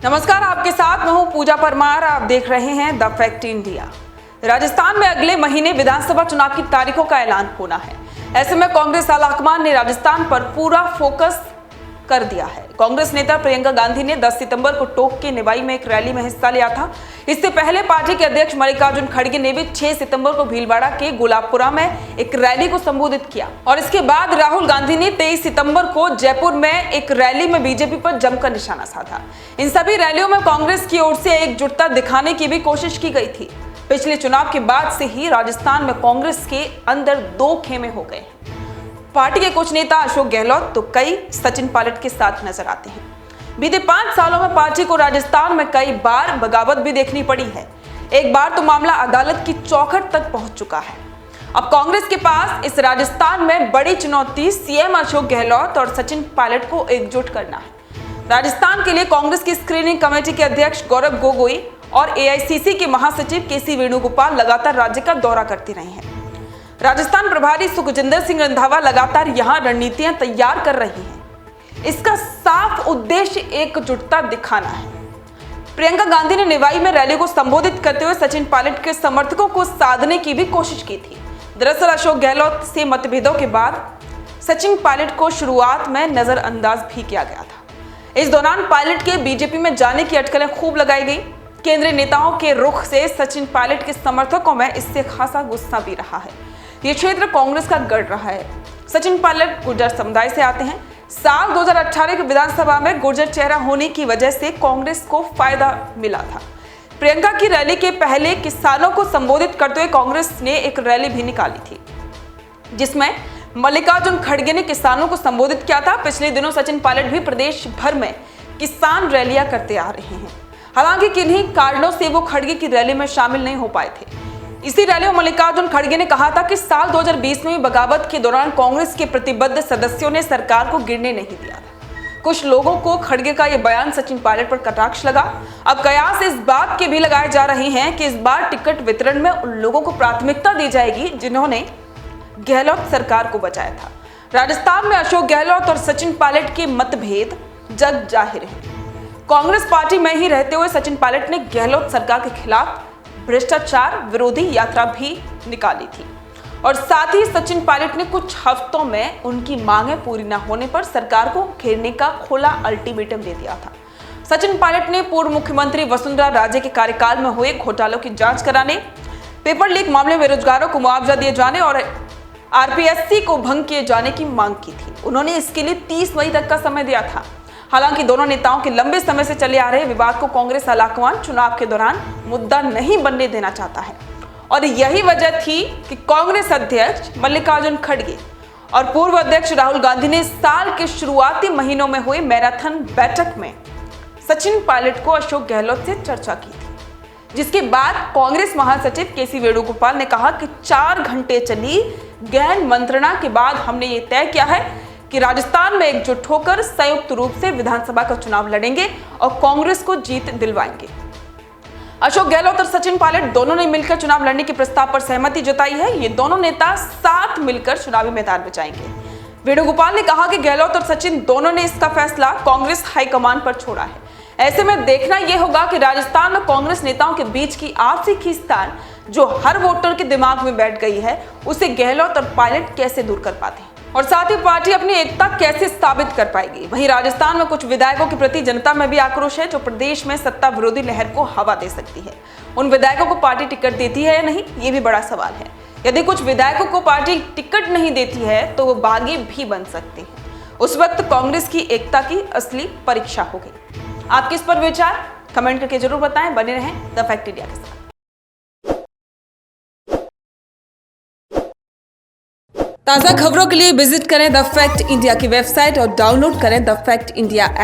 नमस्कार, आपके साथ मैं हूं पूजा परमार। आप देख रहे हैं द फैक्ट इंडिया। राजस्थान में अगले महीने विधानसभा चुनाव की तारीखों का ऐलान होना है। ऐसे में कांग्रेस आलाकमान ने राजस्थान पर पूरा फोकस कर दिया है। कांग्रेस नेता प्रियंका गांधी ने 10 सितंबर को टोंक के निवाई में एक रैली में हिस्सा लिया था। इससे पहले पार्टी के अध्यक्ष मल्लिकार्जुन खड़गे ने भी 6 सितंबर को भीलवाड़ा के गुलाबपुरा में एक रैली को संबोधित किया और इसके बाद राहुल गांधी ने 23 सितंबर को जयपुर में एक रैली में बीजेपी पर जमकर निशाना साधा। इन सभी रैलियों में कांग्रेस की ओर से एकजुटता दिखाने की भी कोशिश की गई थी। पिछले चुनाव के बाद से ही राजस्थान में कांग्रेस के अंदर दो खेमे हो गए हैं। पार्टी के कुछ नेता अशोक गहलोत तो कई सचिन पायलट के साथ नजर आते हैं। बीते 5 सालों में पार्टी को राजस्थान में कई बार बगावत भी देखनी पड़ी है। एक बार तो मामला अदालत की चौखट तक पहुंच चुका है। अब कांग्रेस के पास इस राजस्थान में बड़ी चुनौती सीएम अशोक गहलोत और सचिन पायलट को एकजुट करना है। राजस्थान के लिए कांग्रेस की स्क्रीनिंग कमेटी के अध्यक्ष गौरव गोगोई और एआईसीसी के महासचिव केसी वेणुगोपाल लगातार राज्य का दौरा करते रहे हैं। राजस्थान प्रभारी सुखजिंदर सिंह रंधावा लगातार यहां रणनीतियां तैयार कर रही हैं। इसका साफ उद्देश्य एकजुटता दिखाना है। प्रियंका गांधी ने निवाई में रैली को संबोधित करते हुए सचिन पायलट के समर्थकों को साधने की भी कोशिश की थी। दरअसल अशोक गहलोत से मतभेदों के बाद सचिन पायलट को शुरुआत में नजरअंदाज भी किया गया था। इस दौरान पायलट के बीजेपी में जाने की अटकलें खूब लगाई गई। केंद्रीय नेताओं के रुख से सचिन पायलट के समर्थकों में इससे खासा गुस्सा भी रहा है। ये क्षेत्र कांग्रेस का गढ़ रहा है। सचिन पायलट गुर्जर समुदाय से आते हैं। साल 2018 के विधानसभा में गुर्जर चेहरा होने की वजह से कांग्रेस को फायदा मिला था। प्रियंका की रैली के पहले किसानों को संबोधित करते हुए कांग्रेस ने एक रैली भी निकाली थी, जिसमें मल्लिकार्जुन खड़गे ने किसानों को संबोधित किया था। पिछले दिनों सचिन पायलट भी प्रदेश भर में किसान रैलियां करते आ रहे हैं। हालांकि किन्हीं कारणों से वो खड़गे की रैली में शामिल नहीं हो पाए थे। इसी रैली में मल्लिकार्जुन खड़गे ने कहा था कि साल 2020 में बगावत के दौरान कांग्रेस के प्रतिबद्ध सदस्यों ने सरकार को गिरने नहीं दिया था। कुछ लोगों को खड़गे का यह बयान सचिन पायलट पर कटाक्ष लगा। अब कयास इस बात के भी लगाए जा रहे हैं कि इस बार टिकट वितरण में उन लोगों को प्राथमिकता दी जाएगी जिन्होंने गहलोत सरकार को बचाया था। राजस्थान में अशोक गहलोत और सचिन पायलट के मतभेद जग जाहिर है। कांग्रेस पार्टी में ही रहते हुए सचिन पायलट ने गहलोत सरकार के खिलाफ भ्रष्टाचार विरोधी यात्रा भी निकाली थी और साथ ही सचिन पायलट ने कुछ हफ्तों में उनकी मांगें पूरी न होने पर सरकार को घेरने का खुला अल्टीमेटम दे दिया था। सचिन पायलट ने पूर्व मुख्यमंत्री वसुंधरा राजे के कार्यकाल में हुए घोटालों की जांच कराने, पेपर लीक मामले में बेरोजगारों को मुआवजा दिए जाने और आरपीएससी को भंग किए जाने की मांग की थी। उन्होंने इसके लिए 30 मई तक का समय दिया था। हालांकि दोनों नेताओं के लंबे समय से चले आ रहे विवाद को कांग्रेस आलाकमान चुनाव के दौरान मुद्दा नहीं बनने देना चाहता है और यही वजह थी कि कांग्रेस अध्यक्ष मल्लिकार्जुन खड़गे और पूर्व अध्यक्ष राहुल गांधी ने साल के शुरुआती महीनों में हुई मैराथन बैठक में सचिन पायलट को अशोक गहलोत से चर्चा की थी, जिसके बाद कांग्रेस महासचिव केसी वेणुगोपाल ने कहा कि 4 घंटे चली गहन मंत्रणा के बाद हमने ये तय किया है कि राजस्थान में एकजुट होकर संयुक्त रूप से विधानसभा का चुनाव लड़ेंगे और कांग्रेस को जीत दिलवाएंगे। अशोक गहलोत और सचिन पायलट दोनों ने मिलकर चुनाव लड़ने के प्रस्ताव पर सहमति जताई है। ये दोनों नेता साथ मिलकर चुनावी मैदान में जाएंगे। वेणुगोपाल ने कहा कि गहलोत और सचिन दोनों ने इसका फैसला कांग्रेस हाईकमान पर छोड़ा है। ऐसे में देखना यह होगा कि राजस्थान में कांग्रेस नेताओं के बीच की आपसी खींचतान जो हर वोटर के दिमाग में बैठ गई है, उसे गहलोत और पायलट कैसे दूर कर पाते हैं और साथ ही पार्टी अपनी एकता कैसे साबित कर पाएगी। वहीं राजस्थान में कुछ विधायकों के प्रति जनता में भी आक्रोश है, जो प्रदेश में सत्ता विरोधी लहर को हवा दे सकती है। उन विधायकों को पार्टी टिकट देती है या नहीं, ये भी बड़ा सवाल है। यदि कुछ विधायकों को पार्टी टिकट नहीं देती है तो वो बागी भी बन सकते हैं। उस वक्त कांग्रेस की एकता की असली परीक्षा होगी। आपके इस पर विचार कमेंट करके जरूर बताएं। बने रहें द फैक्ट इंडिया के साथ। ताज़ा खबरों के लिए विजिट करें द फैक्ट इंडिया की वेबसाइट और डाउनलोड करें द फैक्ट इंडिया ऐप।